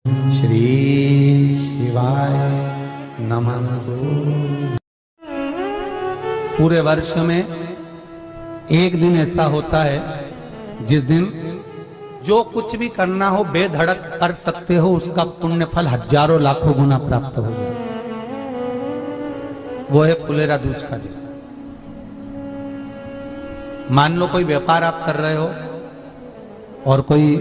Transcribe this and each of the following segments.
श्री शिवाय नमस्तु। पूरे वर्ष में एक दिन ऐसा होता है जिस दिन जो कुछ भी करना हो बेधड़क कर सकते हो, उसका पुण्य फल हजारों लाखों गुना प्राप्त हो जाए। वो है फुलेरा दूज का दिन। मान लो कोई व्यापार आप कर रहे हो और कोई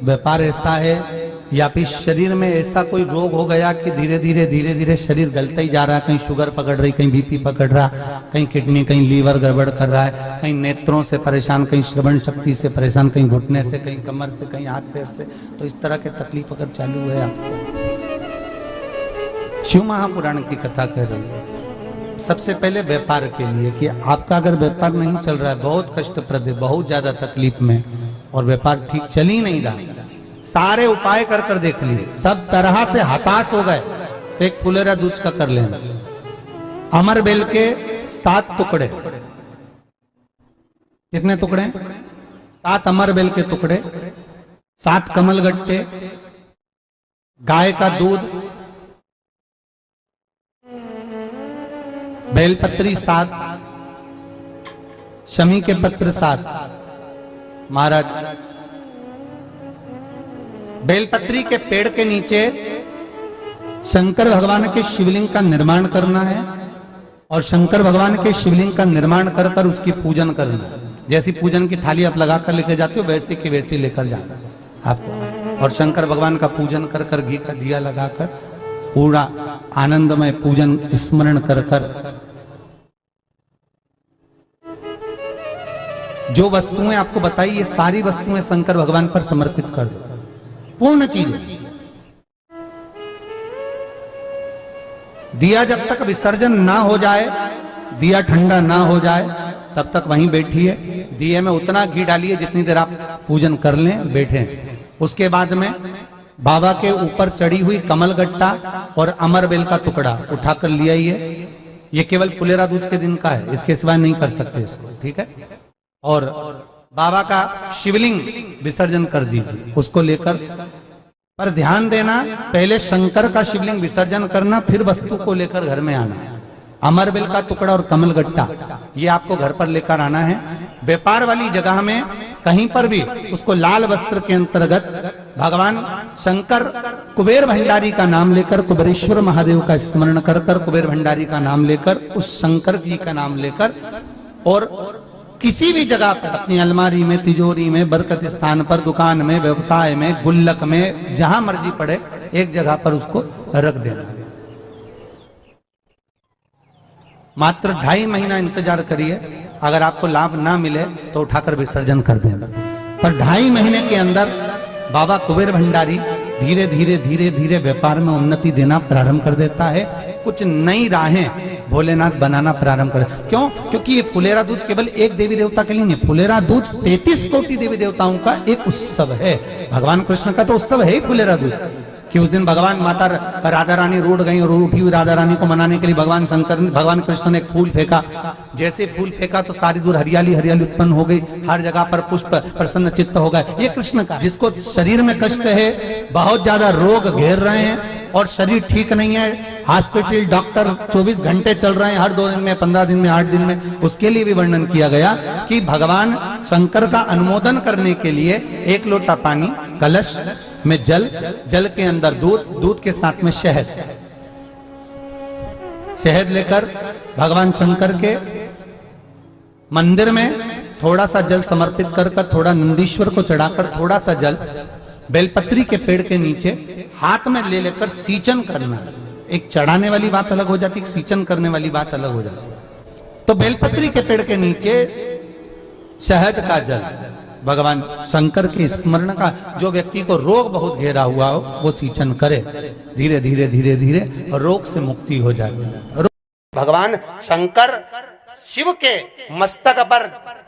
व्यापार ऐसा है या फिर शरीर में ऐसा कोई रोग हो गया कि धीरे धीरे शरीर गलता ही जा रहा है। कहीं शुगर पकड़ रही, कहीं बीपी पकड़ रहा, कहीं किडनी, कहीं लीवर गड़बड़ कर रहा है, कहीं नेत्रों से परेशान, कहीं श्रवण शक्ति से परेशान, कहीं घुटने से, कहीं कमर से, कहीं हाथ पैर से। तो इस तरह के तकलीफ अगर चालू है आपको, शिव महापुराण की कथा कह रही है। सबसे पहले व्यापार के लिए कि आपका अगर व्यापार नहीं चल रहा है, बहुत कष्टप्रद है, बहुत ज्यादा तकलीफ में, और व्यापार ठीक चल ही नहीं रहा, सारे उपाय कर कर देख लिए, सब तरह से हताश हो गए, तो एक फुलेरा दूज का कर लेना। अमर बेल के 7 टुकड़े। कितने टुकड़े? 7 अमर बेल के टुकड़े, 7 कमलगट्टे, गाय का दूध, बेलपत्री 7, शमी के पत्र 7। महाराज, बेलपत्री के पेड़ के नीचे शंकर भगवान के शिवलिंग का निर्माण करना है, और शंकर भगवान के शिवलिंग का निर्माण कर कर उसकी पूजन करना है। जैसी पूजन की थाली आप लगा कर लेकर जाते हो, वैसे की वैसे लेकर जाना आपको, और शंकर भगवान का पूजन कर कर, घी का दिया लगाकर पूरा आनंदमय पूजन स्मरण कर कर जो वस्तुएं आपको बताई, ये सारी वस्तुएं शंकर भगवान पर समर्पित कर दो, पूर्ण चीजें। दिया जब तक विसर्जन ना हो जाए, दिया ठंडा ना हो जाए, तब तक वहीं बैठिए। दिए में उतना घी डालिए जितनी देर आप पूजन कर लें, बैठे। उसके बाद में बाबा के ऊपर चढ़ी हुई कमलगट्टा और अमर बेल का टुकड़ा उठाकर ले आइए। ये केवल फुलेरा दूज के दिन का है, इसके सिवाय नहीं कर सकते इसको, ठीक है। और बाबा का शिवलिंग विसर्जन कर दीजिए, उसको लेकर। पर ध्यान देना, पहले शंकर का शिवलिंग विसर्जन करना, फिर वस्तु को लेकर घर में आना। अमर बेल का टुकड़ा और कमलगट्टा ये आपको घर पर लेकर आना है। व्यापार वाली जगह में कहीं पर भी उसको लाल वस्त्र के अंतर्गत भगवान शंकर, कुबेर भंडारी का नाम लेकर, कुबेरेश्वर महादेव का स्मरण कर कर, कुबेर भंडारी का नाम लेकर, उस शंकर जी का नाम लेकर, और किसी भी जगह पर अपनी अलमारी में, तिजोरी में, बरकत स्थान पर, दुकान में, व्यवसाय में, गुल्लक में, जहां मर्जी पड़े, एक जगह पर उसको रख देना। मात्र 2.5 महीना इंतजार करिए, अगर आपको लाभ ना मिले तो उठाकर विसर्जन कर देना। पर 2.5 महीने के अंदर बाबा कुबेर भंडारी धीरे धीरे व्यापार में उन्नति देना प्रारंभ कर देता है। कुछ नई राहें भोलेनाथ बनाना प्रारंभ कर। क्यों? क्योंकि ये फुलेरा दूज केवल एक देवी देवता के लिए नहीं, फुलेरा दूज 33 कोटि देवी देवताओं का एक उत्सव है। भगवान कृष्ण का तो उत्सव है ही फुलेरा दूज, कि उस दिन भगवान माता राधा रानी रूठ गई, और उठी हुई राधा रानी को मनाने के लिए भगवान कृष्ण ने एक फूल फेंका। जैसे फूल फेंका तो सारी दूर हरियाली हरियाली उत्पन्न हो गई, हर जगह पर पुष्प प्रसन्न चित्त हो गए। ये कृष्ण का, जिसको शरीर में कष्ट है, बहुत ज्यादा रोग घेर रहे हैं और शरीर ठीक नहीं है, हॉस्पिटल डॉक्टर 24 घंटे चल रहे हैं, हर 2 दिन में, 15 दिन में, 8 दिन में, उसके लिए भी वर्णन किया गया कि भगवान शंकर का अनुमोदन करने के लिए 1 लोटा पानी, कलश में जल, जल के अंदर दूध, दूध के साथ में शहद, शहद लेकर भगवान शंकर के मंदिर में थोड़ा सा जल समर्पित कर कर, थोड़ा नंदीश्वर को चढ़ाकर, थोड़ा सा जल बेलपत्री के पेड़ के नीचे हाथ में ले लेकर सींचन करना। एक चढ़ाने वाली बात अलग हो जाती, एक सींचन करने वाली बात अलग हो जाती। तो बेलपत्री के पेड़ के नीचे शहद का जल, भगवान शंकर के स्मरण का, जो व्यक्ति को रोग बहुत घेरा हुआ हो वो सींचन करे, धीरे धीरे रोग से मुक्ति हो जाती है। भगवान शंकर शिव के मस्तक पर,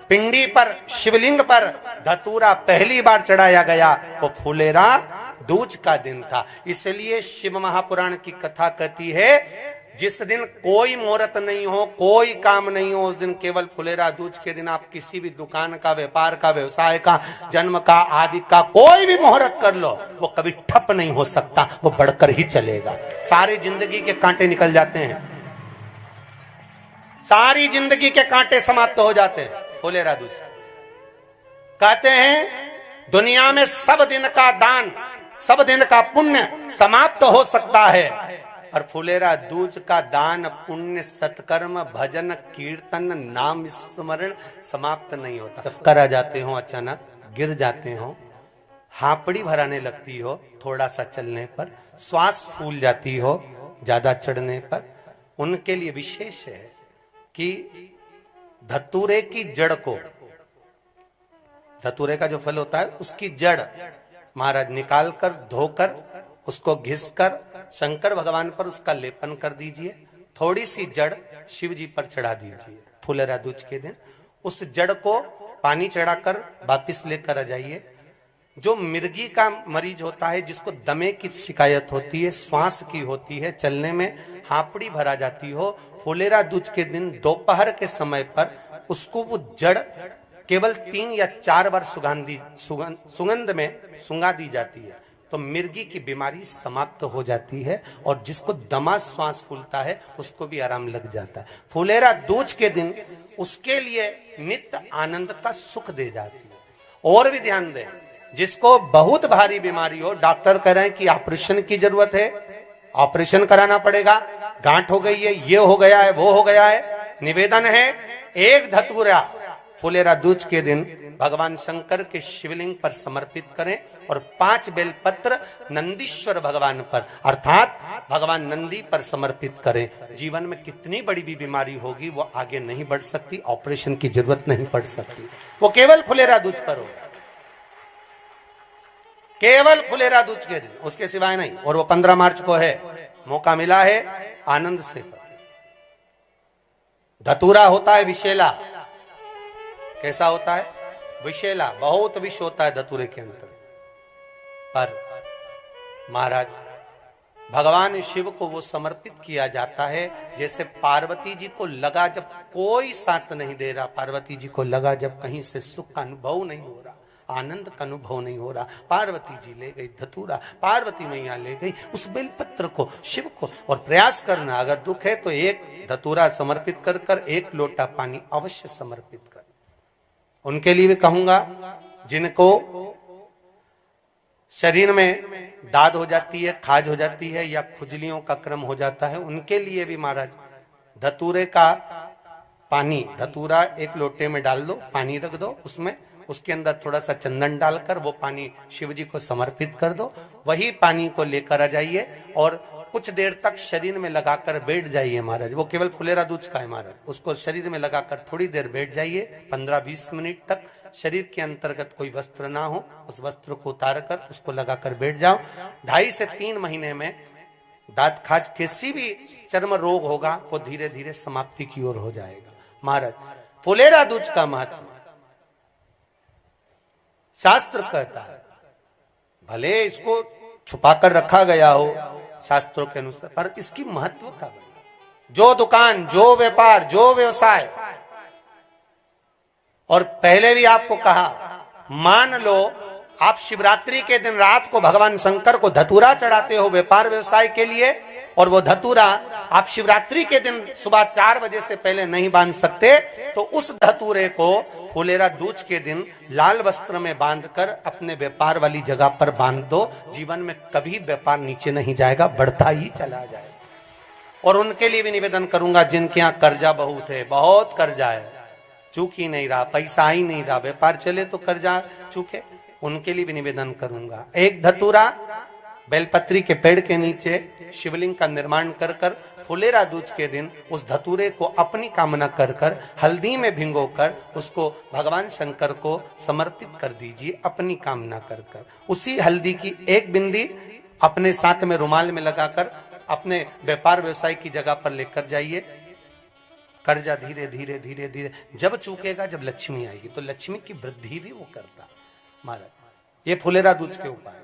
पिंडी पर, शिवलिंग पर धतूरा पहली बार चढ़ाया गया वो फुलेरा दूज का दिन था। इसलिए शिव महापुराण की कथा कहती है, जिस दिन कोई मुहूर्त नहीं हो, कोई काम नहीं हो, उस दिन केवल फुलेरा दूज के दिन आप किसी भी दुकान का, व्यापार का, व्यवसाय का, जन्म का, आदि का कोई भी मुहूर्त कर लो, वो कभी ठप नहीं हो सकता, वो बढ़कर ही चलेगा। सारी जिंदगी के कांटे निकल जाते हैं, सारी जिंदगी के कांटे समाप्त हो जाते हैं फुलेरा दूज। कहते हैं दुनिया में सब दिन का दान, सब दिन का पुण्य समाप्त हो सकता है, और फुलेरा दूज का दान, पुण्य, सत्कर्म, भजन, कीर्तन, नाम स्मरण समाप्त नहीं होता। करा जाते हो, अचानक गिर जाते हो, हापड़ी भराने लगती हो थोड़ा सा चलने पर, श्वास फूल जाती हो ज्यादा चढ़ने पर, उनके लिए विशेष है कि धतूरे की जड़ को, धतूरे का जो फल होता है उसकी जड़ महाराज निकाल कर, धोकर, उसको घिसकर शंकर भगवान पर उसका लेपन कर दीजिए। थोड़ी सी जड़ शिव जी पर चढ़ा दीजिए फुलेरा दूज के दिन। उस जड़ को पानी चढ़ाकर वापिस लेकर आ जाइए। जो मिर्गी का मरीज होता है, जिसको दमे की शिकायत होती है, श्वास की होती है, चलने में हापड़ी भरा जाती हो, फुलेरा दूज के दिन दोपहर के समय पर उसको वो जड़ केवल 3 या 4 बार सुगंध में सुंगा दी जाती है, तो मिर्गी की बीमारी समाप्त हो जाती है, और जिसको दमा श्वास फूलता है उसको भी आराम लग जाता है। फुलेरा दूज के दिन उसके लिए नित्य आनंद का सुख दे जाती है। और भी ध्यान दें, जिसको बहुत भारी बीमारी हो, डॉक्टर कह रहे हैं कि ऑपरेशन की जरूरत है, ऑपरेशन कराना पड़ेगा, गांठ हो गई है, ये हो गया है, वो हो गया है, निवेदन है एक धतूरा फुलेरा दूज के दिन भगवान शंकर के शिवलिंग पर समर्पित करें, और 5 बेलपत्र नंदीश्वर भगवान पर अर्थात भगवान नंदी पर समर्पित करें। जीवन में कितनी बड़ी भी बीमारी होगी वो आगे नहीं बढ़ सकती, ऑपरेशन की जरूरत नहीं पड़ सकती, वो केवल फुलेरा दूज पर हो, केवल फुलेरा दूज के दिन, उसके सिवाय नहीं। और वो 15 मार्च को है, मौका मिला है, आनंद से। धतूरा होता है विषैला, कैसा होता है? विषैला, बहुत विष होता है धतूरे के अंदर। पर महाराज भगवान शिव को वो समर्पित किया जाता है, जैसे पार्वती जी को लगा जब कोई साथ नहीं दे रहा, पार्वती जी को लगा जब कहीं से सुख का अनुभव नहीं हो रहा, आनंद का अनुभव नहीं हो रहा, पार्वती जी ले गई धतूरा, पार्वती मैया ले गई उस बेलपत्र को, शिव को। और प्रयास करना, अगर दुख है तो एक धतूरा समर्पित कर कर 1 लोटा पानी अवश्य समर्पित कर। उनके लिए भी कहूंगा जिनको शरीर में दाद हो जाती है, खाज हो जाती है, या खुजलियों का क्रम हो जाता है, उनके लिए भी महाराज धतूरे का पानी, धतूरा 1 लोटे में डाल दो, पानी रख दो उसमें, उसके अंदर थोड़ा सा चंदन डालकर वो पानी शिव जी को समर्पित कर दो। वही पानी को लेकर आ जाइए और कुछ देर तक शरीर में लगाकर बैठ जाइए महाराज। वो केवल फुलेरा दूज का है महाराज, उसको शरीर में लगाकर थोड़ी देर बैठ जाइए, 15-20 मिनट तक। शरीर के अंतर्गत कोई वस्त्र ना हो, उस वस्त्र को उतार कर उसको लगाकर बैठ जाओ। 2.5 से 3 महीने में दांत खाज, किसी भी चर्म रोग होगा वो धीरे धीरे समाप्ति की ओर हो जाएगा। महाराज फुलेरा दूज का महत्व शास्त्र कहता है, भले इसको छुपा कर रखा गया हो शास्त्रों के अनुसार, पर इसकी महत्वता, जो दुकान, जो व्यापार, जो व्यवसाय, और पहले भी आपको कहा, मान लो आप शिवरात्रि के दिन रात को भगवान शंकर को धतूरा चढ़ाते हो व्यापार व्यवसाय के लिए, और वो धतूरा आप शिवरात्रि के दिन सुबह 4 बजे से पहले नहीं बांध सकते, तो उस धतूरे को फुलेरा दूज के दिन लाल वस्त्र में बांधकर अपने व्यापार वाली जगह पर बांध दो। जीवन में कभी व्यापार नीचे नहीं जाएगा, बढ़ता ही चला जाएगा। और उनके लिए भी निवेदन करूंगा जिनके यहाँ कर्जा बहुत है, बहुत कर्जा है, चूक ही नहीं रहा, पैसा ही नहीं रहा, व्यापार चले तो कर्जा चूके, उनके लिए भी निवेदन करूंगा, एक धतूरा बेलपत्री के पेड़ के नीचे शिवलिंग का निर्माण कर कर फुलेरा दूज के दिन उस धतूरे को अपनी कामना कर कर हल्दी में भिंगोकर उसको भगवान शंकर को समर्पित कर दीजिए अपनी कामना कर कर। उसी हल्दी की 1 बिंदी अपने साथ में रुमाल में लगाकर अपने व्यापार व्यवसाय की जगह पर लेकर जाइए। कर्जा धीरे धीरे धीरे धीरे जब चूकेगा, जब लक्ष्मी आएगी, तो लक्ष्मी की वृद्धि भी वो करता। महाराज ये फुलेरा दूज के उपाय।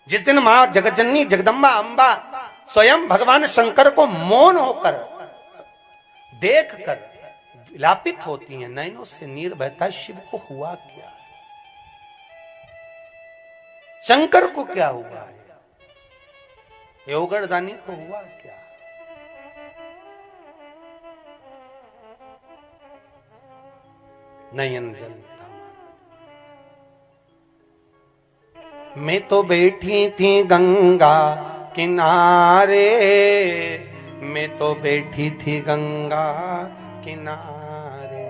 जिस दिन माँ जगतजननी जगदम्बा अम्बा स्वयं भगवान शंकर को मौन होकर देखकर विलापित होती हैं, नैनों से नीर बहता है, शिव को हुआ क्या, शंकर को क्या हुआ है, योगरदानी को हुआ क्या। नयन जलता मैं तो बैठी थी गंगा किनारे, मैं तो बैठी थी गंगा किनारे,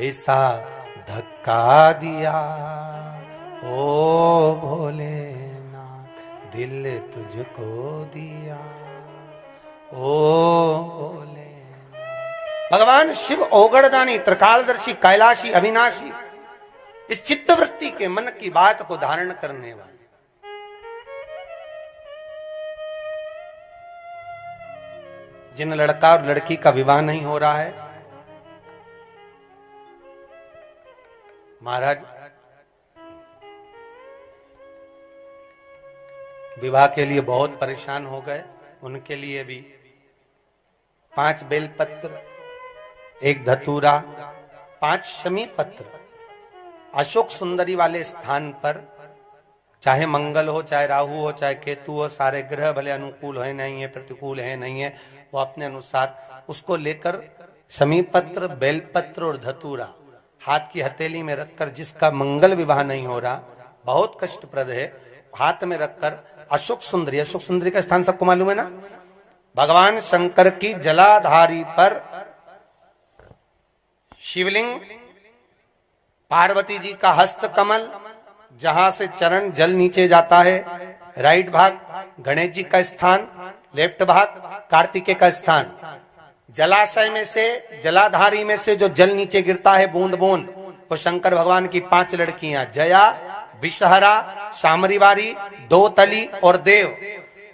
ऐसा धक्का दिया ओ भोलेनाथ, दिल तुझको दिया ओ भोलेनाथ। भगवान शिव ओगड़दानी, त्रिकालदर्शी, कैलाशी, अविनाशी, इस चित्तवृत्ति के मन की बात को धारण करने वाले, जिन लड़का और लड़की का विवाह नहीं हो रहा है, महाराज विवाह के लिए बहुत परेशान हो गए, उनके लिए भी 5 बेलपत्र, 1 धतूरा, 5 शमी पत्र अशोक सुंदरी वाले स्थान पर, चाहे मंगल हो, चाहे राहु हो, चाहे केतु हो, सारे ग्रह भले अनुकूल है नहीं है, प्रतिकूल है नहीं है, वो अपने अनुसार उसको लेकर शमी पत्र, बेलपत्र और धतूरा हाथ की हथेली में रखकर, जिसका मंगल विवाह नहीं हो रहा, बहुत कष्टप्रद है, हाथ में रखकर अशोक सुंदरी, अशोक सुंदरी का स्थान सबको मालूम है ना, भगवान शंकर की जलाधारी पर शिवलिंग, पार्वती जी का हस्त कमल, जहां से चरण जल नीचे जाता है, राइट भाग गणेश जी का स्थान, लेफ्ट भाग कार्तिकेय का स्थान, जलाशय में से, जलाधारी में से जो जल नीचे गिरता है बूंद बूंद, वो शंकर भगवान की 5 लड़कियां, जया, विषहरा, शामरीवारी, दोतली और देव।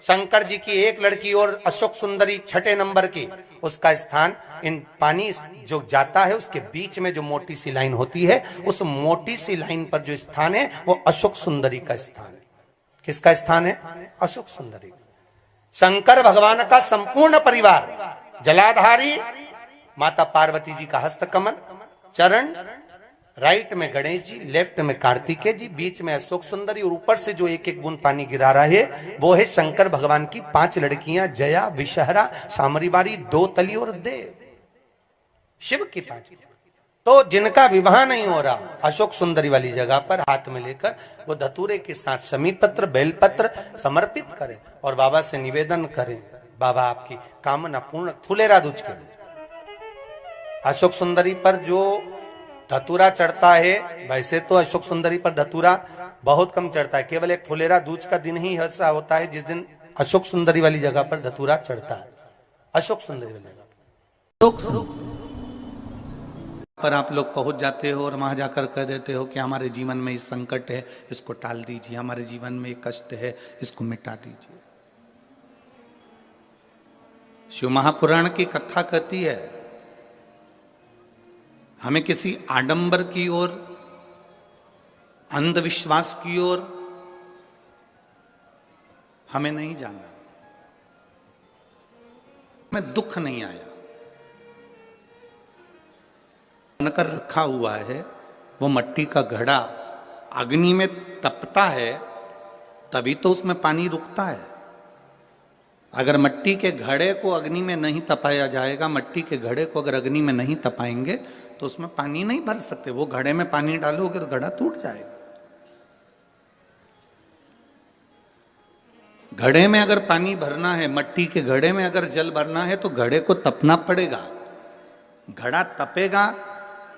शंकर जी की 1 लड़की और अशोक सुंदरी 6ठे नंबर की, उसका स्थान, इन पानी जो जाता है उसके बीच में जो मोटी सी लाइन होती है, उस मोटी सी लाइन पर जो स्थान है वो अशोक सुंदरी का स्थान है। किसका स्थान है? अशोक सुंदरी। शंकर भगवान का संपूर्ण परिवार, जलाधारी माता पार्वती जी का हस्तकमल, चरण, राइट में गणेश जी, लेफ्ट में कार्तिकेय जी, बीच में अशोक सुंदरी, और ऊपर से जो 1-1 बूंद पानी गिरा रहा है वो है शंकर भगवान की 5 लड़कियां, जया, विषहरा, सामरीवारी, दोतली और देव। शिव की 5। तो जिनका विवाह नहीं हो रहा, अशोक सुंदरी वाली जगह पर हाथ में लेकर वो धतूरे के साथ शमी पत्र, बेलपत्र समर्पित करें और बाबा से निवेदन करें, बाबा आपकी कामना पूर्ण, फुलेरा दूज करें। अशोक सुंदरी पर जो धतूरा चढ़ता है, वैसे तो अशोक सुंदरी पर धतूरा बहुत कम चढ़ता है, केवल एक फुलेरा दूज का दिन ही ऐसा होता है जिस दिन अशोक सुंदरी वाली जगह पर धतूरा चढ़ता है। अशोक सुंदरी वाली जगह पर आप लोग पहुंच जाते हो और वहां जाकर कह देते हो कि हमारे जीवन में ये संकट है, इसको टाल दीजिए, हमारे जीवन में ये कष्ट है, इसको मिटा दीजिए। शिव महापुराण की कथा कहती है, हमें किसी आडंबर की ओर, अंधविश्वास की ओर हमें नहीं जाना। हमें दुख नहीं आया, बनकर रखा हुआ है, वो मट्टी का घड़ा अग्नि में तपता है तभी तो उसमें पानी रुकता है। अगर मट्टी के घड़े को अग्नि में नहीं तपाया जाएगा, मट्टी के घड़े को अगर अग्नि में नहीं तपाएंगे तो उसमें पानी नहीं भर सकते। वो घड़े में पानी डालोगे तो घड़ा टूट जाएगा। घड़े में अगर पानी भरना है, मट्टी के घड़े में अगर जल भरना है तो घड़े को तपना पड़ेगा। घड़ा तपेगा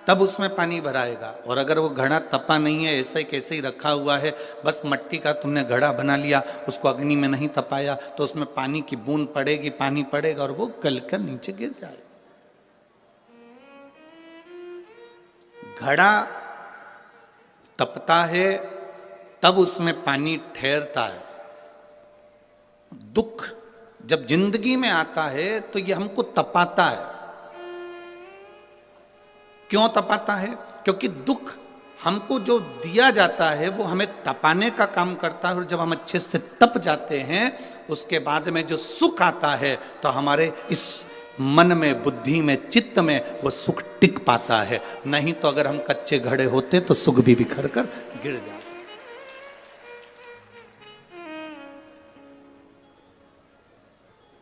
तब उसमें पानी भराएगा। और अगर वो घड़ा तपा नहीं है, ऐसे कैसे ही रखा हुआ है, बस मट्टी का तुमने घड़ा बना लिया, उसको अग्नि में नहीं तपाया, तो उसमें पानी की बूंद पड़ेगी, पानी पड़ेगा और वो गलकर नीचे गिर जाएगा। घड़ा तपता है तब उसमें पानी ठहरता है। दुख जब जिंदगी में आता है तो ये हमको तपाता है। क्यों तपाता है? क्योंकि दुख हमको जो दिया जाता है वो हमें तपाने का काम करता है, और जब हम अच्छे से तप जाते हैं उसके बाद में जो सुख आता है तो हमारे इस मन में, बुद्धि में, चित्त में वो सुख टिक पाता है। नहीं तो अगर हम कच्चे घड़े होते तो सुख भी बिखर कर गिर जाता।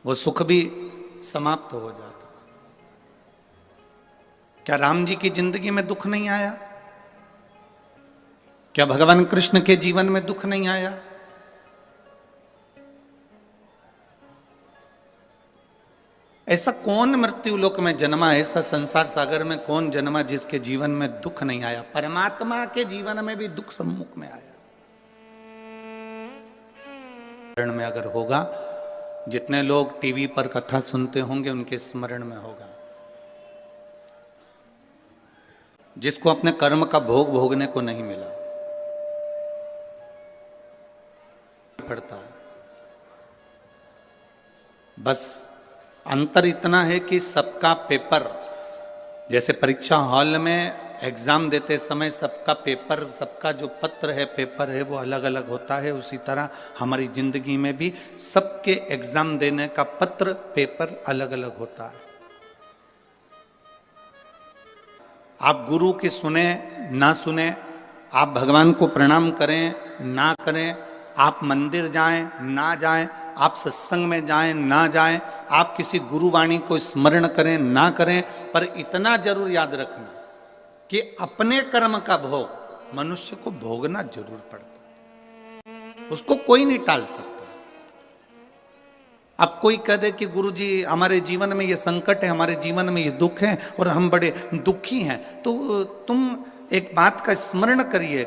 वो सुख भी समाप्त हो जाता। क्या राम जी की जिंदगी में दुख नहीं आया? क्या भगवान कृष्ण के जीवन में दुख नहीं आया? ऐसा कौन मृत्यु लोक में जन्मा, ऐसा संसार सागर में कौन जन्मा जिसके जीवन में दुख नहीं आया? परमात्मा के जीवन में भी दुख सम्मुख में आया। में अगर होगा, जितने लोग टीवी पर कथा सुनते होंगे उनके स्मरण में होगा, जिसको अपने कर्म का भोग भोगने को नहीं मिला पड़ता है। बस अंतर इतना है कि सबका पेपर, जैसे परीक्षा हॉल में एग्जाम देते समय सबका पेपर, सबका जो पत्र है, पेपर है, वो अलग अलग होता है, उसी तरह हमारी जिंदगी में भी सबके एग्जाम देने का पत्र, पेपर अलग अलग होता है। आप गुरु की सुने ना सुने, आप भगवान को प्रणाम करें ना करें, आप मंदिर जाएं ना जाएं, आप सत्संग में जाएं ना जाएं, आप किसी गुरुवाणी को स्मरण करें ना करें, पर इतना जरूर याद रखना कि अपने कर्म का भोग मनुष्य को भोगना जरूर पड़ता है, उसको कोई नहीं टाल सकता। अब कोई कह दे कि गुरुजी हमारे जीवन में ये संकट है, हमारे जीवन में ये दुख है और हम बड़े दुखी हैं, तो तुम एक बात का स्मरण करिए,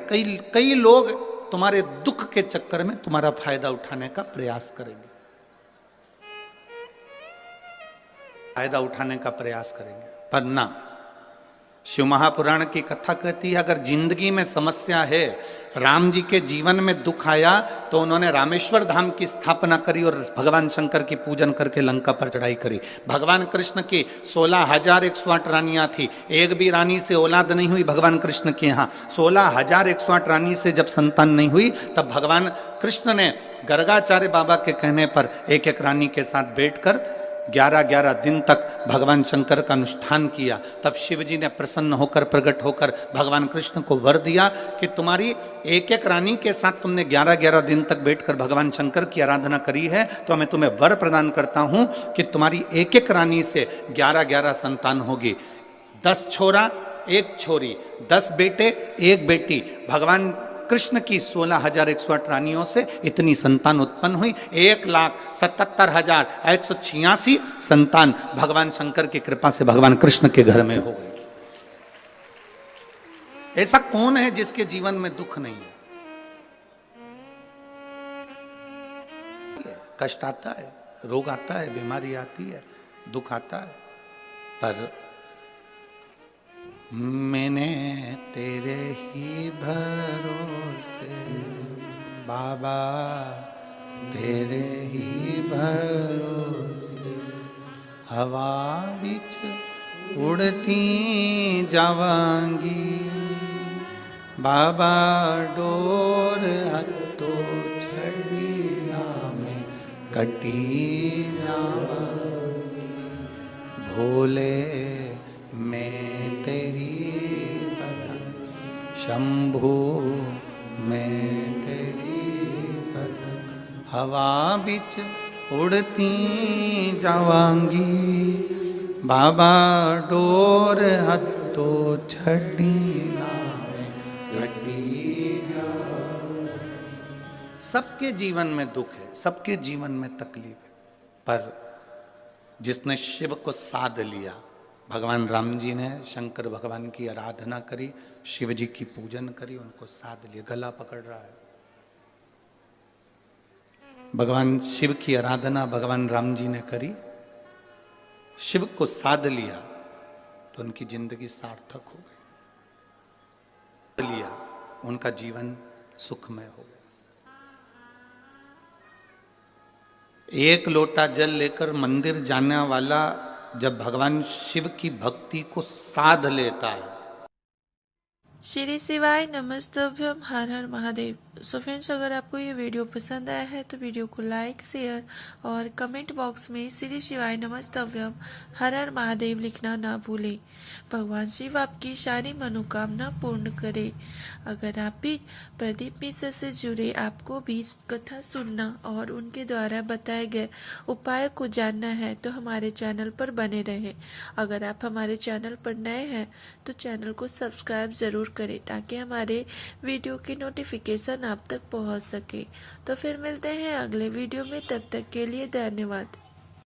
कई लोग तुम्हारे दुख के चक्कर में तुम्हारा फायदा उठाने का प्रयास करेंगे, फायदा उठाने का प्रयास करेंगे। पर ना, शिव महापुराण की कथा कहती है, अगर जिंदगी में समस्या है, राम जी के जीवन में दुख आया तो उन्होंने रामेश्वर धाम की स्थापना करी और भगवान शंकर की पूजन करके लंका पर चढ़ाई करी। भगवान कृष्ण की 16,108 रानियां थी, एक भी रानी से औलाद नहीं हुई भगवान कृष्ण के यहाँ। 16,108 रानी से जब संतान नहीं हुई तब भगवान कृष्ण ने गर्गाचार्य बाबा के कहने पर एक एक रानी के साथ बैठकर 11-11 दिन तक भगवान शंकर का अनुष्ठान किया। तब शिव जी ने प्रसन्न होकर, प्रकट होकर भगवान कृष्ण को वर दिया कि तुम्हारी एक एक रानी के साथ तुमने 11-11 दिन तक बैठकर भगवान शंकर की आराधना करी है, तो मैं तुम्हें वर प्रदान करता हूं कि तुम्हारी एक एक रानी से 11-11 संतान होगी। 10 छोरा 1 छोरी, 10 बेटे 1 बेटी। भगवान कृष्ण की 16,108 रानियों से इतनी संतान उत्पन्न हुई। 1,77,186 संतान भगवान शंकर की कृपा से भगवान कृष्ण के घर में हो गई। ऐसा कौन है जिसके जीवन में दुख नहीं है? कष्ट आता है, रोग आता है, बीमारी आती है, दुख आता है, पर मैंने तेरे ही भरोसे बाबा, तेरे ही भरोसे हवा बिच उड़ती जावांगी, बाबा डोर हत्तो छड़ीला में कटी जावांगी, भोले मैं तेरी बदन, शंभू मैं तेरी बदन, हवा बिच उड़ती जावांगी, बाबा डोर हत्तो छड़ी नामे घटी जावांगी। सबके जीवन में दुख है, सबके जीवन में तकलीफ है, पर जिसने शिव को साध लिया, भगवान राम जी ने शंकर भगवान की आराधना करी, शिव जी की पूजन करी, उनको साध लिया, गला पकड़ रहा है। भगवान शिव की आराधना भगवान राम जी ने करी, शिव को साध लिया तो उनकी जिंदगी सार्थक हो गई, लिया उनका जीवन सुखमय हो गया। एक लोटा जल लेकर मंदिर जाने वाला जब भगवान शिव की भक्ति को साध लेता है श्री शिवाय नमस्तभ्यम, हर हर महादेव। सो फ्रेंड्स, अगर आपको ये वीडियो पसंद आया है तो वीडियो को लाइक, शेयर और कमेंट बॉक्स में श्री शिवाय नमस्तभ्यम, हर हर महादेव लिखना ना भूलें। भगवान शिव आपकी सारी मनोकामना पूर्ण करे। अगर आप भी प्रदीप मिश्र से जुड़े, आपको भी कथा सुनना और उनके द्वारा बताए गए उपाय को जानना है तो हमारे चैनल पर बने रहें। अगर आप हमारे चैनल पर नए हैं तो चैनल को सब्सक्राइब ज़रूर करें ताकि हमारे वीडियो की नोटिफिकेशन आप तक पहुंच सके। तो फिर मिलते हैं अगले वीडियो में, तब तक के लिए धन्यवाद।